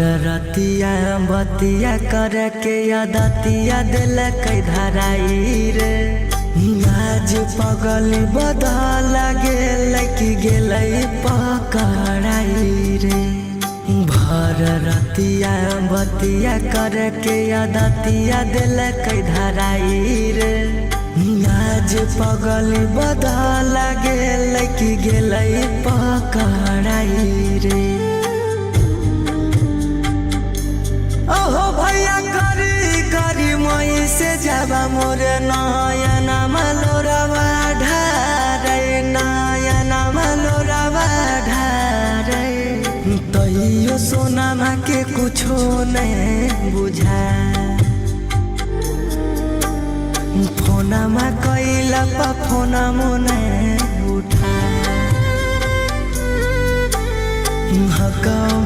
रतिया बतिया कर के आदतिया दिल कई धराई रे आज पगल बदल गेल कि गेल पकड़ाई रे भर रतिया बतिया कर के आदतिया दिल कई धराई रे आज पगल बदल गेल कि गेल पकड़ाई रे ओहो भैया करी करी मई से जाबा मोरे नयना मलोरवा ढारे नयना मलोरवा ढारे तैयो सोनामा के कुछो नहीं बुझा फोनमा कैला पा फोना मोने उठा हकाओ